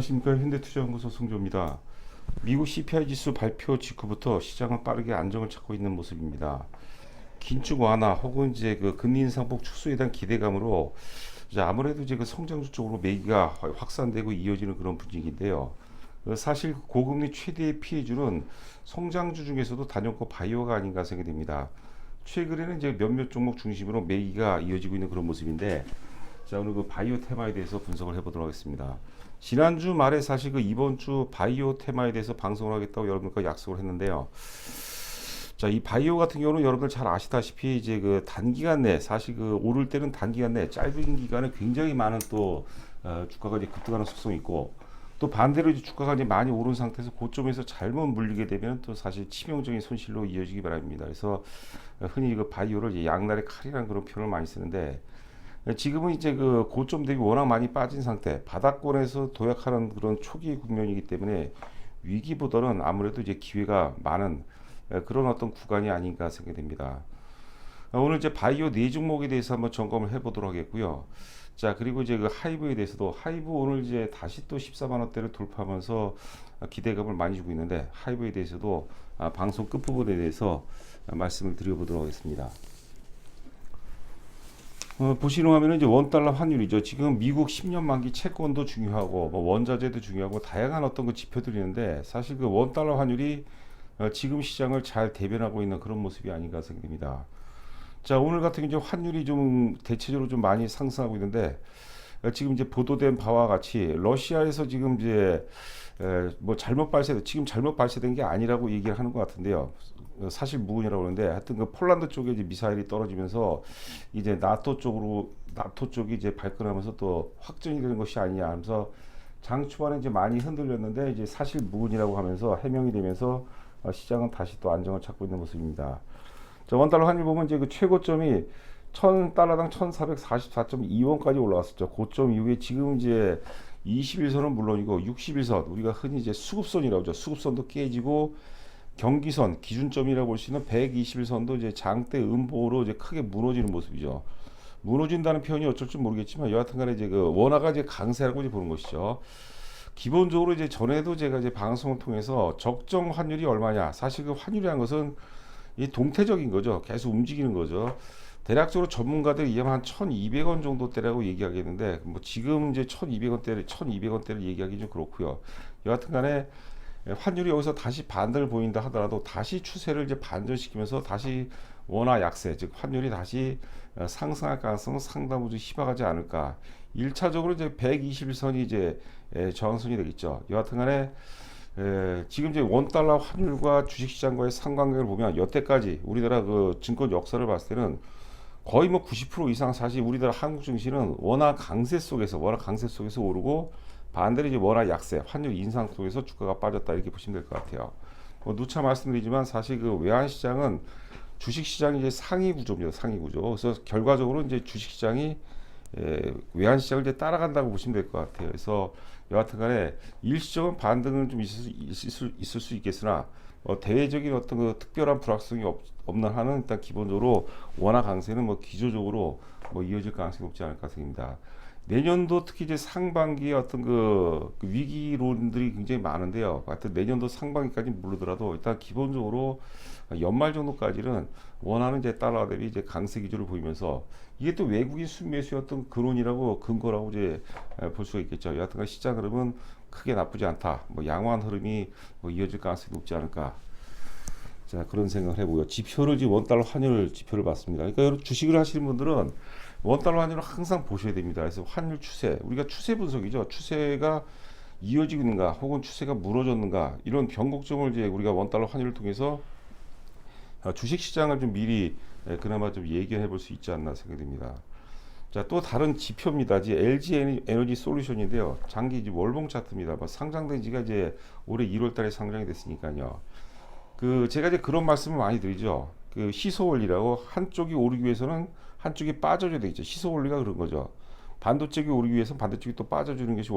안녕하십니까. 현대투자연구소 송조입니다. 미국 CPI 지수 발표 직후부터 시장은 빠르게 안정을 찾고 있는 모습입니다. 긴축 완화 혹은 이제 그 금리 인상폭 축소에 대한 기대감으로 이제 아무래도 이제 그 성장주 쪽으로 매기가 확산되고 이어지는 그런 분위기인데요. 사실 고금리 최대의 피해주는 성장주 중에서도 단연코 바이오가 아닌가 생각이 됩니다. 최근에는 이제 몇몇 종목 중심으로 매기가 이어지고 있는 그런 모습인데, 자, 오늘 그 바이오 테마에 대해서 분석을 해보도록 하겠습니다. 지난주 말에 사실 그 이번 주 바이오 테마에 대해서 방송을 하겠다고 여러분과 약속을 했는데요. 자, 이 바이오 같은 경우는 여러분들 잘 아시다시피 이제 그 단기간 내, 사실 그 오를 때는 단기간 내 짧은 기간에 굉장히 많은 또 주가가 이제 급등하는 속성이 있고, 또 반대로 이제 주가가 이제 많이 오른 상태에서 고점에서 잘못 물리게 되면 또 사실 치명적인 손실로 이어지기 바랍니다. 그래서 흔히 그 바이오를 이제 양날의 칼이라는 그런 표현을 많이 쓰는데, 지금은 이제 그 고점 대비 워낙 많이 빠진 상태, 바닥권에서 도약하는 그런 초기 국면이기 때문에 위기보다는 아무래도 이제 기회가 많은 그런 어떤 구간이 아닌가 생각됩니다. 오늘 이제 바이오 네 종목에 대해서 한번 점검을 해보도록 하겠고요. 자, 그리고 이제 그 하이브에 대해서도 하이브 오늘 이제 다시 또 14만 원대를 돌파하면서 기대감을 많이 주고 있는데, 하이브에 대해서도 방송 끝부분에 대해서 말씀을 드려보도록 하겠습니다. 보시는 화면은 이제 원달러 환율이죠. 지금 미국 10년 만기 채권도 중요하고 뭐 원자재도 중요하고 다양한 어떤 그 지표들이 있는데, 사실 그 원달러 환율이 지금 시장을 잘 대변하고 있는 그런 모습이 아닌가 생각됩니다. 자, 오늘 같은 경우 환율이 좀 대체적으로 좀 많이 상승하고 있는데, 지금 이제 보도된 바와 같이 러시아에서 지금 이제 뭐 지금 잘못 발사된 게 아니라고 얘기를 하는 것 같은데요. 사실 무근이라고 하는데, 하여튼 그 폴란드 쪽에 이제 미사일이 떨어지면서 이제 나토 쪽이 이제 발끈하면서 또 확정이 되는 것이 아니냐 하면서 장 초반에 이제 많이 흔들렸는데, 이제 사실 무근이라고 하면서 해명이 되면서 시장은 다시 또 안정을 찾고 있는 모습입니다. 자, 원달러 환율 보면 이제 그 최고점이 1000달러당 1444.2원까지 올라왔었죠. 고점 이후에 지금 이제 21선은 물론이고 61선, 우리가 흔히 이제 수급선이라고 하죠. 수급선도 깨지고 경기선, 기준점이라고 볼 수 있는 121선도 이제 장대 음보로 이제 크게 무너지는 모습이죠. 무너진다는 표현이 어쩔 줄 모르겠지만 여하튼간에 이제 그 원화가 이제 강세라고 이제 보는 것이죠. 기본적으로 이제 전에도 제가 이제 방송을 통해서 적정 환율이 얼마냐, 사실 그 환율이라는 것은 이 동태적인 거죠. 계속 움직이는 거죠. 대략적으로 전문가들이 얘기하면 한 1,200원 정도대라고 얘기하겠는데, 뭐 지금 이제 1,200원대를 얘기하기 좀 그렇고요. 여하튼간에 환율이 여기서 다시 반등을 보인다 하더라도 다시 추세를 이제 반전시키면서 다시 원화 약세, 즉 환율이 다시 상승할 가능성은 상당히 희박하지 않을까. 1차적으로 이제 121선이 이제 저항선이 되겠죠. 여하튼간에 지금 이제 원달러 환율과 주식시장과의 상관관계를 보면 여태까지 우리나라 그 증권 역사를 봤을 때는 거의 뭐 90% 이상 사실 우리나라 한국 증시는 원화 강세 속에서 오르고, 반대로 이제 원화 약세, 환율 인상 속에서 주가가 빠졌다, 이렇게 보시면 될 것 같아요. 누차 말씀드리지만 사실 그 외환 시장은 주식 시장이 이제 상위 구조입니다. 상위 구조. 그래서 결과적으로 이제 주식 시장이 외환 시장을 이제 따라간다고 보시면 될 것 같아요. 그래서 여하튼간에 일시적인 반등은 좀 있을 수 있겠으나 대외적인 어떤 그 특별한 불확성이 없는 한은 일단 기본적으로 원화 강세는 뭐 기조적으로 뭐 이어질 가능성이 높지 않을까 생각합니다. 내년도 특히 이제 상반기에 어떤 그 위기론들이 굉장히 많은데요. 하여튼 내년도 상반기까지 모르더라도 일단 기본적으로 연말 정도까지는 원하는 이제 달러 대비 이제 강세 기조를 보이면서, 이게 또 외국인 순매수였던 근거라고 이제 볼 수가 있겠죠. 여하튼 시장 흐름은 크게 나쁘지 않다. 뭐 양호한 흐름이 뭐 이어질 가능성이 높지 않을까. 자, 그런 생각을 해보고요. 지표를 지금 원달러 환율 지표를 봤습니다. 그러니까 여러분 주식을 하시는 분들은 원달러 환율을 항상 보셔야 됩니다. 그래서 환율 추세, 우리가 추세 분석이죠. 추세가 이어지고 있는가, 혹은 추세가 무너졌는가, 이런 변곡점을 이제 우리가 원달러 환율을 통해서 주식 시장을 좀 미리 그나마 좀 얘기해 볼 수 있지 않나 생각됩니다. 자, 또 다른 지표입니다. 이제 LG 에너지 솔루션인데요. 장기 이제 월봉 차트입니다. 뭐 상장된 지가 이제 올해 1월 달에 상장이 됐으니까요. 제가 이제 그런 말씀을 많이 드리죠. 그 시소 원리라고, 한쪽이 오르기 위해서는 한쪽이 빠져줘야 되겠죠. 시소 원리가 그런 거죠. 반도쪽이 오르기 위해서는 반대쪽이 또 빠져주는 것이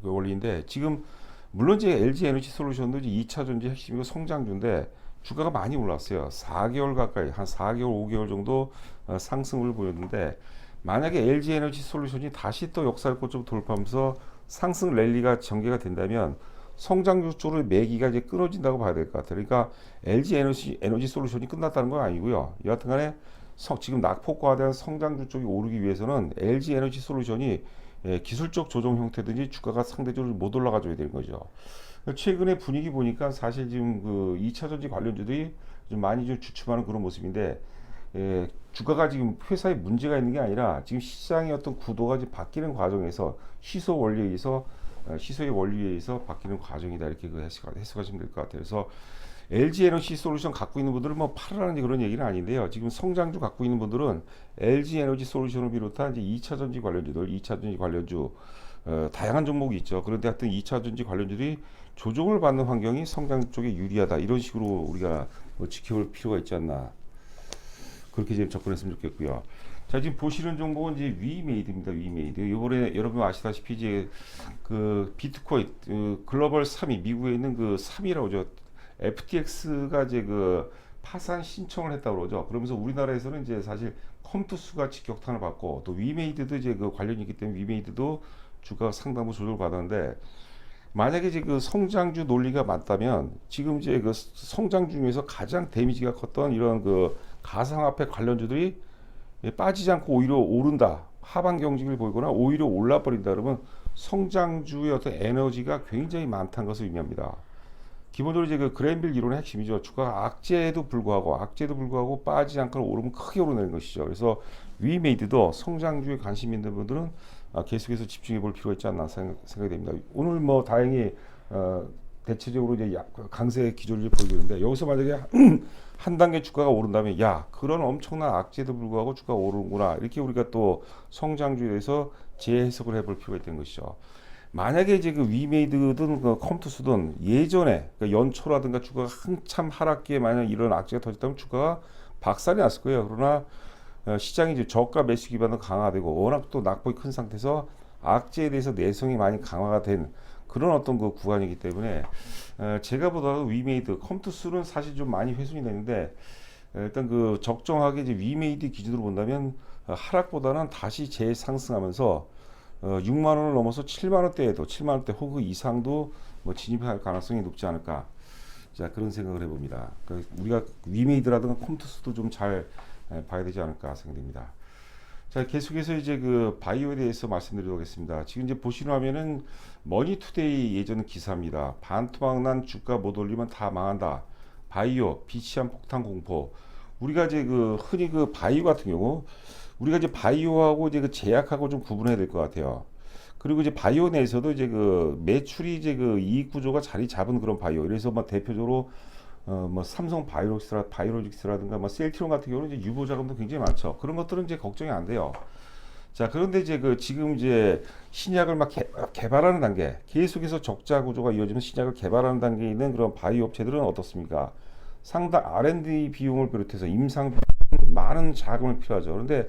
원리인데, 지금 물론 이제 LG 에너지 솔루션도 이제 2차 전지 핵심이고 성장주인데 주가가 많이 올랐어요. 4개월 가까이, 한 4개월, 5개월 정도 상승을 보였는데, 만약에 LG 에너지 솔루션이 다시 또 역사를 고점 돌파하면서 상승 랠리가 전개가 된다면 성장주 쪽으로 매기가 이제 끊어진다고 봐야 될 것 같아요. 그러니까 LG 에너지 솔루션이 끝났다는 건 아니고요. 여하튼간에 지금 낙폭과대한 성장주 쪽이 오르기 위해서는 LG 에너지 솔루션이 기술적 조정 형태든지 주가가 상대적으로 못 올라가줘야 되는 거죠. 최근에 분위기 보니까 사실 지금 그 2차 전지 관련주들이 좀 많이 좀 주춤하는 그런 모습인데, 주가가 지금 회사에 문제가 있는 게 아니라 지금 시장의 어떤 구도가 지금 바뀌는 과정에서 시소의 원리에 의해서 바뀌는 과정이다, 이렇게 그 해석하시면 될 것 같아요. 그래서 LG 에너지 솔루션 갖고 있는 분들은 뭐 팔으라는 그런 얘기는 아닌데요. 지금 성장주 갖고 있는 분들은 LG 에너지 솔루션을 비롯한 이제 2차 전지 관련주들, 2차 전지 관련주 다양한 종목이 있죠. 그런데 하여튼 2차 전지 관련주들이 조정을 받는 환경이 성장 쪽에 유리하다, 이런 식으로 우리가 뭐 지켜볼 필요가 있지 않나, 그렇게 지금 접근했으면 좋겠고요. 자, 지금 보시는 종목은 이제 위메이드입니다. 위메이드. 이번에 여러분 아시다시피 이제 그 비트코인 글로벌 3위, 미국에 있는 그 3위라고 죠. FTX가 이제 그 파산 신청을 했다고 그러죠. 그러면서 우리나라에서는 이제 사실 컴투스가 직격탄을 받고, 또 위메이드도 이제 그 관련이 있기 때문에 위메이드도 주가가 상당부 조정을 받았는데, 만약에 이제 그 성장주 논리가 맞다면 지금 이제 그 성장 중에서 가장 데미지가 컸던 이런 그 가상화폐 관련주들이 빠지지 않고 오히려 오른다, 하방 경직을 보이거나 오히려 올라버린다, 그러면 성장주의 어떤 에너지가 굉장히 많다는 것을 의미합니다. 기본적으로 이제 그 그랜빌 이론의 핵심이죠. 주가가 악재에도 불구하고 빠지지 않고 오르면 크게 오르는 것이죠. 그래서 위메이드도 성장주에 관심 있는 분들은 계속해서 집중해 볼 필요가 있지 않나 생각이 됩니다. 오늘 뭐 다행히 대체적으로 이제 강세 기조를 보이고 있는데, 여기서 만약에 한 단계 주가가 오른다면, 야, 그런 엄청난 악재에도 불구하고 주가가 오르는구나, 이렇게 우리가 또 성장주에 대해서 재해석을 해볼 필요가 있다는 것이죠. 만약에 이제 그 위메이드든 그 컴투스든 예전에 그러니까 연초라든가 주가가 한참 하락기에 만약 이런 악재가 터졌다면 주가가 박살이 났을 거예요. 그러나 시장이 이제 저가 매수 기반도 강화되고 워낙 또 낙폭이 큰 상태에서 악재에 대해서 내성이 많이 강화가 된 그런 어떤 그 구간이기 때문에 제가 보다도 위메이드, 컴투스는 사실 좀 많이 훼손이 되는데, 일단 그 적정하게 이제 위메이드 기준으로 본다면 하락보다는 다시 재상승하면서 6만 원을 넘어서 7만 원대에도 7만 원대 혹은 이상도 뭐 진입할 가능성이 높지 않을까. 자, 그런 생각을 해봅니다. 그러니까 우리가 위메이드라든가 컴투스도 좀 잘 봐야 되지 않을까 생각됩니다. 자, 계속해서 이제 그 바이오에 대해서 말씀드리도록 하겠습니다. 지금 이제 보시는 화면은 머니투데이 예전 기사입니다. 반토막 주가 못 올리면 다 망한다. 바이오 비치한 폭탄 공포. 우리가 이제 그 흔히 그 바이오 같은 경우, 우리가 이제 바이오하고 이제 그 제약하고 좀 구분해야 될 것 같아요. 그리고 이제 바이오 내에서도 이제 그 매출이 이제 그 이익 구조가 자리 잡은 그런 바이오. 그래서 뭐 대표적으로 뭐 삼성 바이오로직스라든가 뭐 셀트리온 같은 경우는 이제 유보 자금도 굉장히 많죠. 그런 것들은 이제 걱정이 안 돼요. 자, 그런데 이제 그 지금 이제 신약을 막 개발하는 단계, 계속해서 적자 구조가 이어지는 신약을 개발하는 단계에 있는 그런 바이오 업체들은 어떻습니까? 상당 R&D 비용을 비롯해서 임상 많은 자금을 필요하죠. 그런데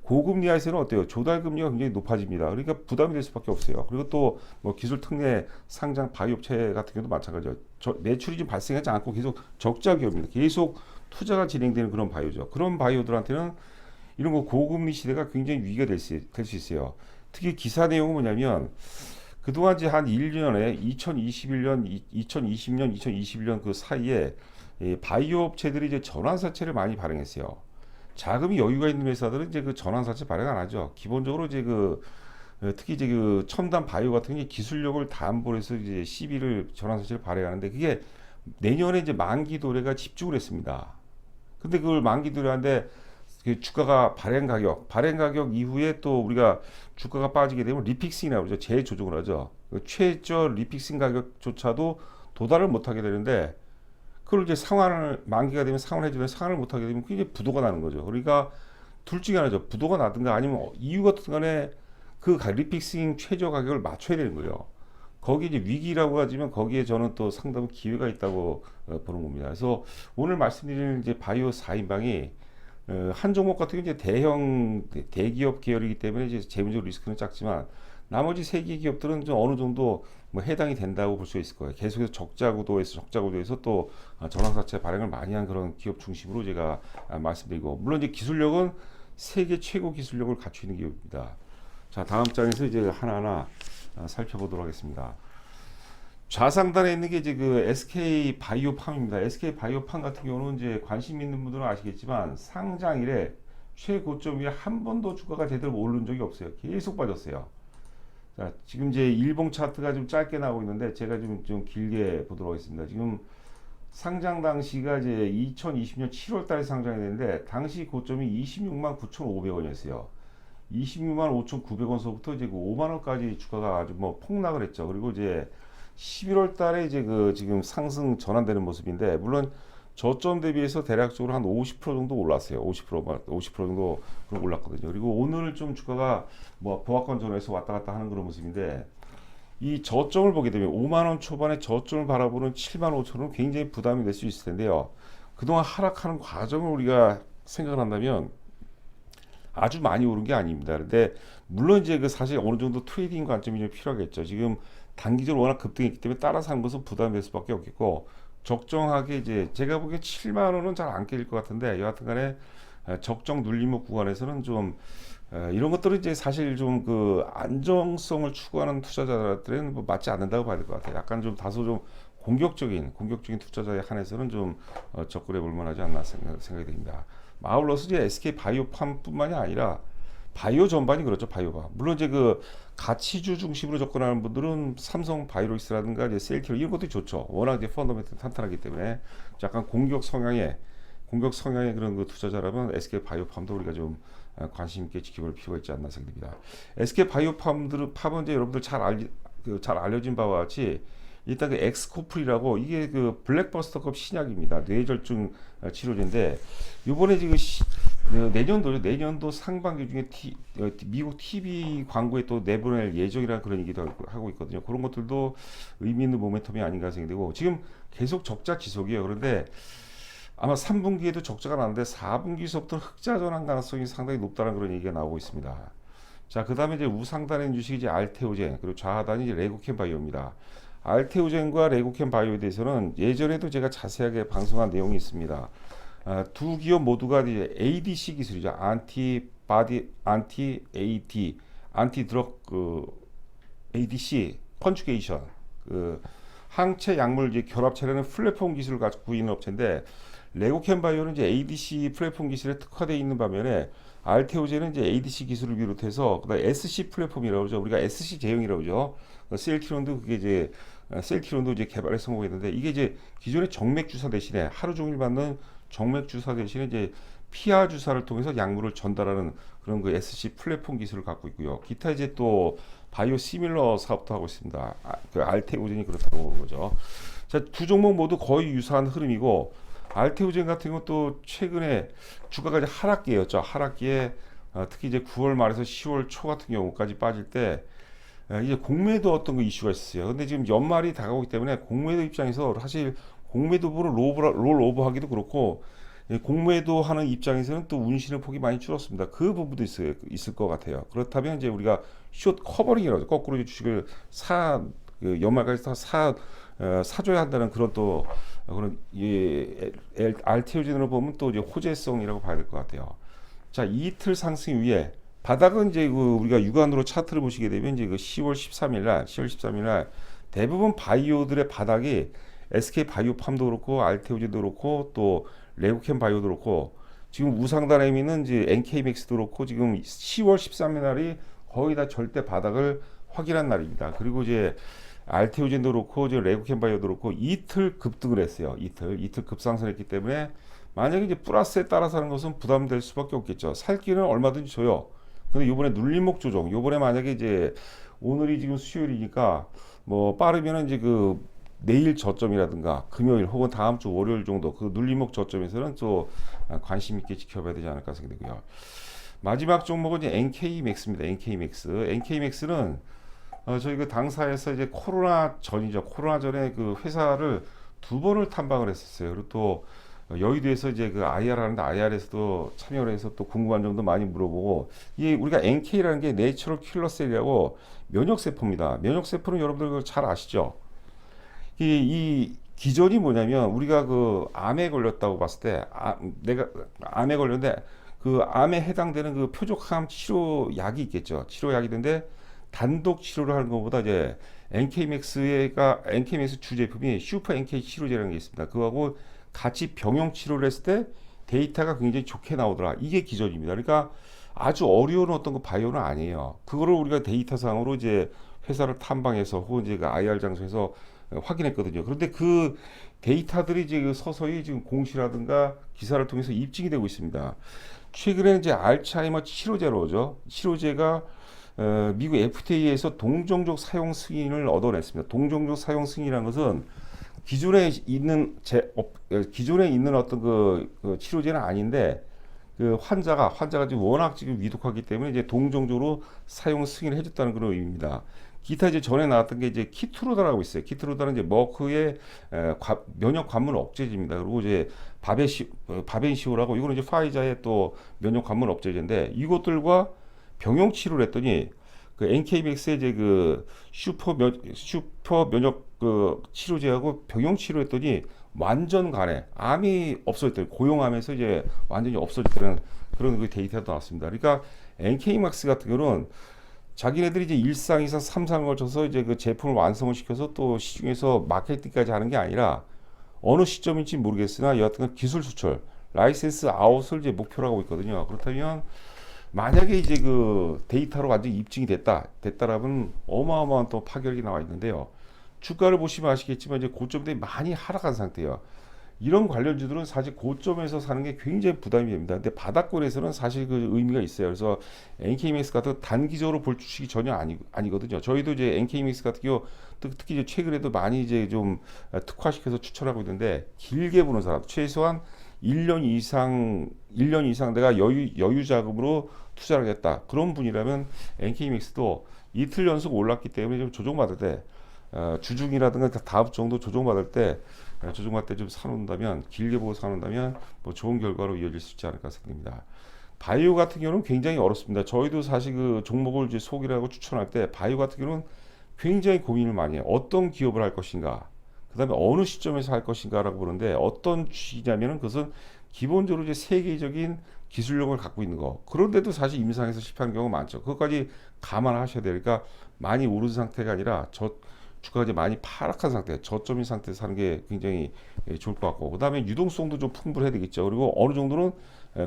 고금리하에서는 어때요? 조달 금리가 굉장히 높아집니다. 그러니까 부담이 될 수밖에 없어요. 그리고 또 뭐 기술 특례 상장 바이오 업체 같은 경우도 마찬가지죠. 매출이 좀 발생하지 않고 계속 적자 기업입니다. 계속 투자가 진행되는 그런 바이오죠. 그런 바이오들한테는 이런 거 고금리 시대가 굉장히 위기가 될 수 있어요. 특히 기사 내용은 뭐냐면, 그동안 이제 한 1년에 2021년, 2020년, 2021년 그 사이에 바이오 업체들이 이제 전환사채를 많이 발행했어요. 자금이 여유가 있는 회사들은 이제 그 전환사채 발행 안 하죠. 기본적으로 이제 그 특히 이제 그 첨단 바이오 같은 게 기술력을 담보로 해서 이제 시비를 전환사채를 발행하는데, 그게 내년에 이제 만기 도래가 집중을 했습니다. 근데 그걸 만기 도래하는데 그 주가가 발행 가격 이후에 또 우리가 주가가 빠지게 되면 리픽싱이라고 그러죠. 재조정을 하죠. 그 최저 리픽싱 가격조차도 도달을 못하게 되는데, 그걸 이제 만기가 되면 상환해주면 상환을 못하게 되면 그게 부도가 나는 거죠. 그러니까 둘 중에 하나죠. 부도가 나든가 아니면 이유 같은 간에 그 리픽싱 최저 가격을 맞춰야 되는 거예요. 거기에 이제 위기라고 하지만 거기에 저는 또 상당히 기회가 있다고 보는 겁니다. 그래서 오늘 말씀드리는 이제 바이오 4인방이 한 종목 같은 경우 이제 대기업 계열이기 때문에 이제 재무적 리스크는 작지만, 나머지 세 개 기업들은 좀 어느 정도 뭐 해당이 된다고 볼 수 있을 거예요. 계속해서 적자 구도에서 또 전환사채 발행을 많이 한 그런 기업 중심으로 제가 말씀드리고, 물론 이제 기술력은 세계 최고 기술력을 갖추고 있는 기업입니다. 자, 다음 장에서 이제 하나하나 살펴보도록 하겠습니다. 좌상단에 있는 게 이제 그 SK 바이오팜입니다. SK 바이오팜 같은 경우는 이제 관심 있는 분들은 아시겠지만 상장일에 최고점 위에 한 번도 주가가 제대로 오른 적이 없어요. 계속 빠졌어요. 자, 지금 이제 일봉 차트가 좀 짧게 나오고 있는데 제가 좀 길게 보도록 하겠습니다. 지금 상장 당시가 이제 2020년 7월 달에 상장이 됐는데 당시 고점이 26만 9,500원이었어요. 26만 5,900원서부터 이제 그 5만 원까지 주가가 아주 뭐 폭락을 했죠. 그리고 이제 11월 달에 이제 그 지금 상승 전환되는 모습인데 물론 저점 대비해서 대략적으로 한 50% 정도 올랐어요. 50% 정도 올랐거든요. 그리고 오늘 좀 주가가 뭐 보합권 존에서 왔다 갔다 하는 그런 모습인데 이 저점을 보게 되면 5만 원 초반에 저점을 바라보는 7만 5천 원 굉장히 부담이 될 수 있을 텐데요. 그동안 하락하는 과정을 우리가 생각을 한다면 아주 많이 오른 게 아닙니다. 근데 물론 이제 그 사실 어느 정도 트레이딩 관점이 좀 필요하겠죠. 지금 단기적으로 워낙 급등했기 때문에 따라서 한 것은 부담될 수밖에 없겠고 적정하게 이제 제가 보기엔 7만 원은 잘 안 깨질 것 같은데 여하튼간에 적정 눌림목 구간에서는 좀 이런 것들은 이제 사실 좀 그 안정성을 추구하는 투자자들은 뭐 맞지 않는다고 봐야 될 것 같아요. 약간 좀 다소 좀 공격적인 투자자에 한해서는 좀 접근해 볼 만하지 않나 생각이 됩니다. 아울러서 이제 SK 바이오팜뿐만이 아니라 바이오 전반이 그렇죠. 바이오가 물론 이제 그 가치주 중심으로 접근하는 분들은 삼성 바이오로직스라든가 이제 셀트리온 이런 것도 좋죠. 워낙 이제 펀더멘털 탄탄하기 때문에 약간 공격 성향의 그런 그 투자자라면 SK 바이오팜도 우리가 좀 관심 있게 지켜볼 필요가 있지 않나 생각됩니다. SK 바이오팜은 이제 여러분들 잘 알려진 바와 같이 일단 그 엑스코플이라고 이게 그 블랙버스터급 신약입니다. 뇌졸중 치료제인데 이번에 지금 내년도 상반기 중에 미국 TV 광고에 또 내보낼 예정이라는 그런 얘기도 하고 있거든요. 그런 것들도 의미 있는 모멘텀이 아닌가 생각되고 지금 계속 적자 지속이에요. 그런데 아마 3분기에도 적자가 나는데 4분기서부터 흑자 전환 가능성이 상당히 높다는 그런 얘기가 나오고 있습니다. 자, 그 다음에 이제 우상단에 있는 주식이 이제 알테오젠, 그리고 좌하단이 이제 레고캠 바이오입니다. 알테오젠과 레고캠 바이오에 대해서는 예전에도 제가 자세하게 방송한 내용이 있습니다. 두 기업 모두가 이제 ADC 기술이죠. 안티 드럭 ADC 컨주게이션 항체 약물 이제 결합 차량의 플랫폼 기술을 가지고 있는 업체인데 레고캠 바이오는 이제 ADC 플랫폼 기술에 특화되어 있는 반면에 알테오젠은 이제 ADC 기술을 비롯해서 그다음 SC 플랫폼이라고 그러죠. 우리가 SC 제형이라고 그러죠. 셀트리온도 이제 개발에 성공했는데 이게 이제 기존의 정맥 주사 대신에 하루 종일 받는 정맥 주사 대신에 이제 피하 주사를 통해서 약물을 전달하는 그런 그 SC 플랫폼 기술을 갖고 있고요. 기타 이제 또 바이오 시밀러 사업도 하고 있습니다. 그 알테오젠이 그렇다고 보는 거죠. 자, 두 종목 모두 거의 유사한 흐름이고 알테오젠 같은 것도 최근에 주가가 이제 하락기였죠. 하락기에 특히 이제 9월 말에서 10월 초 같은 경우까지 빠질 때 이제 공매도 어떤 거 이슈가 있었어요. 근데 지금 연말이 다가오기 때문에 공매도 입장에서 사실 공매도부를 롤오버하기도 그렇고 공매도 하는 입장에서는 또 운신의 폭이 많이 줄었습니다. 그 부분도 있을 것 같아요. 그렇다면 이제 우리가 숏 커버링이라고 하죠. 거꾸로 이제 주식을 연말까지 사줘야 한다는 그런 또 그런 알테오젠으로 보면 또 이제 호재성이라고 봐야 될 것 같아요. 자, 이틀 상승 위에 바닥은 이제 그 우리가 육안으로 차트를 보시게 되면 이제 그 10월 13일 날 대부분 바이오들의 바닥이 SK 바이오팜도 그렇고 알테오젠도 그렇고 또 레고캠 바이오도 그렇고 지금 우상단에 있는 이제 NK맥스도 그렇고 지금 10월 13일 날이 거의 다 절대 바닥을 확인한 날입니다. 그리고 이제 알테오젠도 그렇고 이제 레고캠 바이오도 그렇고 이틀 급등을 했어요. 이틀 급상승했기 때문에 만약에 이제 플러스에 따라서 하는 것은 부담될 수밖에 없겠죠. 살 길은 얼마든지 줘요. 근데 이번에 눌림목 조정, 요번에 만약에 이제 오늘이 지금 수요일이니까 뭐 빠르면 이제 그 내일 저점이라든가 금요일 혹은 다음 주 월요일 정도 그 눌림목 저점에서는 또 관심 있게 지켜봐야 되지 않을까 생각되고요. 마지막 종목은 이제 NK맥스입니다. NK맥스는 저희 그 당사에서 이제 코로나 전에 그 회사를 두 번을 탐방을 했었어요. 그리고 또 여의도에서 이제 그 IR 하는데 IR에서도 참여를 해서 또 궁금한 점도 많이 물어보고 이 우리가 NK라는 게 내추럴 킬러 셀이라고 면역세포입니다. 면역세포는 여러분들 잘 아시죠? 이 기전이 뭐냐면 우리가 그 암에 걸렸다고 봤을 때 내가 암에 걸렸는데 그 암에 해당되는 그 표적암 치료약이 있겠죠. 치료약이 있는데 단독 치료를 하는 것보다 이제 NK맥스 주 제품이 슈퍼 NK 치료제라는 게 있습니다. 그거하고 같이 병용 치료를 했을 때 데이터가 굉장히 좋게 나오더라. 이게 기존입니다. 그러니까 아주 어려운 어떤 그 바이오는 아니에요. 그거를 우리가 데이터상으로 이제 회사를 탐방해서 혹은 이제 그 IR 장소에서 확인했거든요. 그런데 그 데이터들이 이제 그 서서히 지금 공시라든가 기사를 통해서 입증이 되고 있습니다. 최근에 이제 알츠하이머 치료제로죠. 치료제가 미국 FDA에서 동종족 사용 승인을 얻어냈습니다. 동종족 사용 승인이라는 것은 기존에 있는 어떤 그 치료제는 아닌데 그 환자가 지금 워낙 지금 위독하기 때문에 이제 동종적으로 사용 승인을 해줬다는 그런 의미입니다. 기타 이제 전에 나왔던 게 이제 키트루다라고 있어요. 키트루다는 이제 머크의 면역 관문 억제제입니다. 그리고 이제 바벤시오라고 이거는 이제 파이자의 또 면역 관문 억제제인데 이것들과 병용 치료를 했더니 그 NK맥스의 이제 그 슈퍼 면역 그 치료제하고 병용 치료했더니 완전 간에 암이 없어졌더니 고용암에서 이제 완전히 없어졌다는 그런 그 데이터가 나왔습니다. 그러니까 NK맥스 같은 경우는 자기네들이 이제 1상, 2상, 3상을 거쳐서 이제 그 제품을 완성을 시켜서 또 시중에서 마케팅까지 하는 게 아니라 어느 시점인지 모르겠으나 여하튼 기술 수출, 라이센스 아웃을 이제 목표로 하고 있거든요. 그렇다면 만약에 이제 그 데이터로 완전히 입증이 됐다라면 어마어마한 또 파격이 나와 있는데요. 주가를 보시면 아시겠지만 이제 고점 대비 많이 하락한 상태예요. 이런 관련주들은 사실 고점에서 사는 게 굉장히 부담이 됩니다. 근데 바닥권에서는 사실 그 의미가 있어요. 그래서 NK맥스 같은 단기적으로 볼 주식이 전혀 아니거든요. 저희도 이제 NK맥스 같은 경우 특히 이제 최근에도 많이 이제 좀 특화시켜서 추천하고 있는데 길게 보는 사람, 최소한 1년 이상 내가 여유 자금으로 투자를 하겠다. 그런 분이라면 NK맥스도 이틀 연속 올랐기 때문에 좀 조정받을 때 주중이라든가 다음 정도 조정받을 때 좀 사놓는다면 길게 보고 사놓는다면 뭐 좋은 결과로 이어질 수 있지 않을까 생각됩니다. 바이오 같은 경우는 굉장히 어렵습니다. 저희도 사실 그 종목을 이제 소개를 하고 추천할 때 바이오 같은 경우는 굉장히 고민을 많이 해요. 어떤 기업을 할 것인가, 그 다음에 어느 시점에서 할 것인가라고 보는데 어떤 주식이냐면은 그것은 기본적으로 이제 세계적인 기술력을 갖고 있는 거. 그런데도 사실 임상에서 실패하는 경우가 많죠. 그것까지 감안하셔야 되니까 많이 오른 상태가 아니라 주가가 이제 많이 하락한 상태, 저점인 상태에서 사는 게 굉장히 좋을 것 같고, 그 다음에 유동성도 좀 풍부해야 되겠죠. 그리고 어느 정도는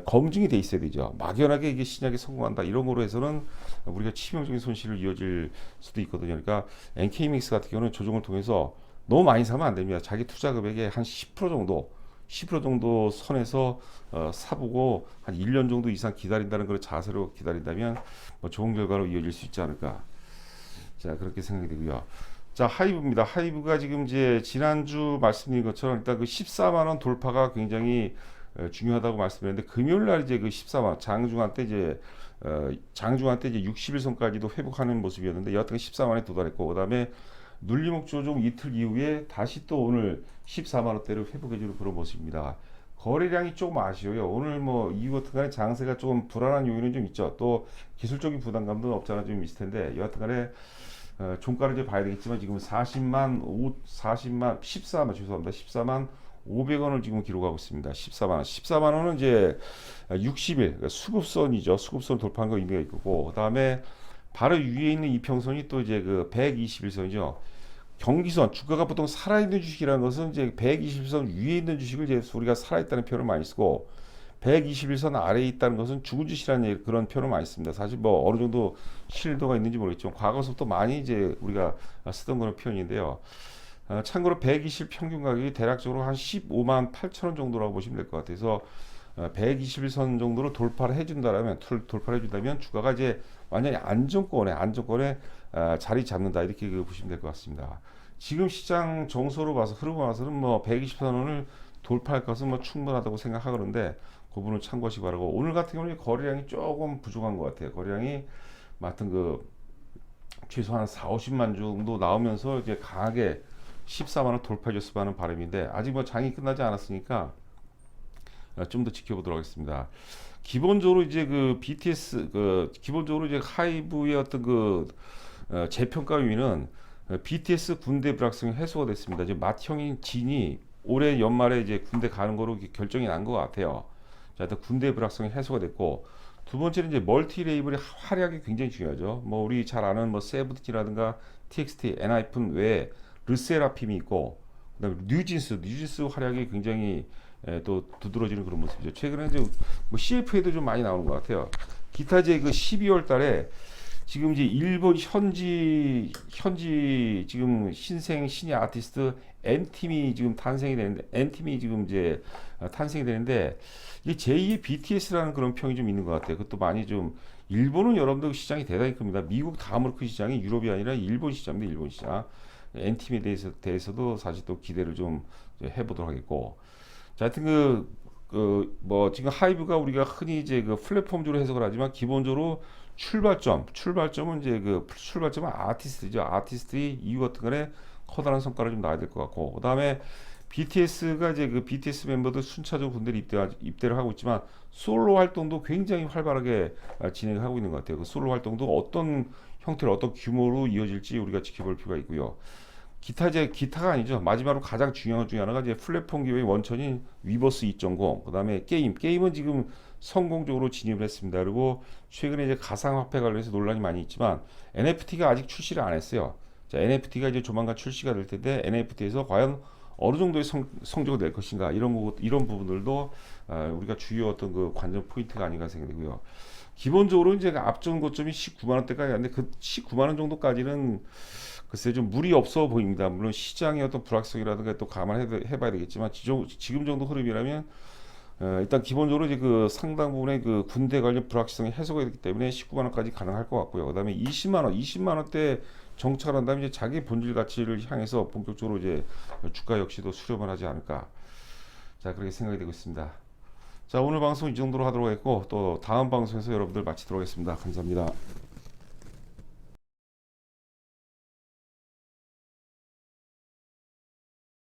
검증이 돼 있어야 되죠. 막연하게 이게 신약에 성공한다 이런 거로 해서는 우리가 치명적인 손실을 이어질 수도 있거든요. 그러니까 NK맥스 같은 경우는 조정을 통해서 너무 많이 사면 안 됩니다. 자기 투자 금액의 한 10% 정도 선에서 사보고 한 1년 정도 이상 기다린다는 그런 자세로 기다린다면 뭐 좋은 결과로 이어질 수 있지 않을까. 자, 그렇게 생각이 되고요. 자, 하이브입니다. 하이브가 지금 이제 지난주 말씀드린 것처럼 일단 그 14만 원 돌파가 굉장히 중요하다고 말씀드렸는데 금요일 날 이제 그 14만 원 장중한 때 이제 60일선까지도 회복하는 모습이었는데 여하튼 14만 원에 도달했고, 그다음에 눌림목 조정 이틀 이후에 다시 또 오늘 14만 원대를 회복해주는 그런 모습입니다. 거래량이 조금 아쉬워요. 오늘 뭐 이유 같은 간에 장세가 조금 불안한 요인은 좀 있죠. 또 기술적인 부담감도 없잖아 좀 있을 텐데 여하튼 간에 종가를 이제 봐야 되겠지만 지금 14만 500원을 지금 기록하고 있습니다. 14만 원은 이제 60일 그러니까 수급선이죠. 수급선 돌파한 거 의미가 있고, 그다음에 바로 위에 있는 이평선이 또 이제 그 121선이죠. 경기선, 주가가 보통 살아있는 주식이라는 것은 이제 121선 위에 있는 주식을 이제 우리가 살아있다는 표현을 많이 쓰고 121선 아래에 있다는 것은 죽은 주식이라는 그런 표현을 많이 씁니다. 사실 뭐 어느 정도 신뢰도가 있는지 모르겠지만 과거서부터 많이 이제 우리가 쓰던 그런 표현인데요. 참고로 120 평균 가격이 대략적으로 한 15만 8천 원 정도라고 보시면 될 것 같아서 121선 정도로 돌파를 해준다면 주가가 이제 완전히 안정권에 자리 잡는다 이렇게 보시면 될 것 같습니다. 지금 시장 정서로 봐서 흐름을 봐서는 뭐 120선을 돌파할 것은 뭐 충분하다고 생각하는데 그 부분을 참고하시기 바라고, 오늘 같은 경우는 거래량이 조금 부족한 것 같아요. 거래량이 맡은 그 최소한 4, 50만 정도 나오면서 이제 강하게 14만 원 돌파해 줬으면 하는 바람인데 아직 뭐 장이 끝나지 않았으니까 좀 더 지켜보도록 하겠습니다. 기본적으로 이제 그 BTS 기본적으로 이제 하이브의 어떤 재평가 요인은 BTS 군대 불확실성이 해소가 됐습니다. 이제 맏형인 진이 올해 연말에 이제 군대 가는 거로 결정이 난 것 같아요. 자, 일단 군대 불확실성이 해소가 됐고, 두 번째는 이제 멀티 레이블의 활약이 굉장히 중요하죠. 뭐 우리 잘 아는 뭐 세븐틴이라든가 TXT, 엔하이픈 외에 르세라핌이 있고 그다음에 뉴진스 활약이 굉장히 또 두드러지는 그런 모습이죠. 최근에 이제 뭐 CF에도 좀 많이 나오는 것 같아요. 기타제 그 12월 달에 지금 이제 일본 현지 지금 신예 아티스트 N팀이 지금 탄생이 되는데 N팀이 지금 이제 탄생이 되는데 이 제2의 BTS라는 그런 평이 좀 있는 것 같아요. 그것도 많이 좀 일본은 여러분들 시장이 대단히 큽니다. 미국 다음으로 큰 시장이 유럽이 아니라 일본 시장입니다. 일본 시장. N팀에 대해서도 사실 또 기대를 좀 해보도록 하겠고. 자, 하여튼 뭐 지금 하이브가 우리가 흔히 이제 그 플랫폼적으로 해석을 하지만 기본적으로 출발점은 이제 출발점은 아티스트죠. 아티스트의 이유 같은 거에 커다란 성과를 좀 놔야 될 것 같고, 그 다음에 BTS가 이제 그 BTS 멤버들 순차적으로 군대를 입대를 하고 있지만 솔로 활동도 굉장히 활발하게 진행을 하고 있는 것 같아요. 그 솔로 활동도 어떤 형태로 어떤 규모로 이어질지 우리가 지켜볼 필요가 있고요. 기타가 아니죠. 마지막으로 가장 중요한 것 중에 하나가 이제 플랫폼 기업의 원천인 위버스 2.0, 그 다음에 게임은 지금 성공적으로 진입을 했습니다. 그리고 최근에 이제 가상화폐 관련해서 논란이 많이 있지만 NFT가 아직 출시를 안 했어요. 자, NFT가 이제 조만간 출시가 될 텐데 NFT에서 과연 어느 정도의 성적을 낼 것인가 이런 부분들도 우리가 주요 어떤 그 관전 포인트가 아닌가 생각되고요. 기본적으로 이제 앞전 고점이 19만 원대까지 갔는데 그 19만 원 정도까지는 글쎄 좀 무리 없어 보입니다. 물론 시장의 어떤 불확성이라든가 또 감안해봐야 되겠지만 지금 정도 흐름이라면 일단 기본적으로 이제 그 상당 부분의 그 군대 관련 불확실성이 해소가 되기 때문에 19만 원까지 가능할 것 같고요. 그다음에 20만 원대 정착을 한다면 이제 자기 본질 가치를 향해서 본격적으로 이제 주가 역시도 수렴을 하지 않을까. 자, 그렇게 생각이 되고 있습니다. 자, 오늘 방송 이 정도로 하도록 했고 또 다음 방송에서 여러분들 마치도록 하겠습니다. 감사합니다.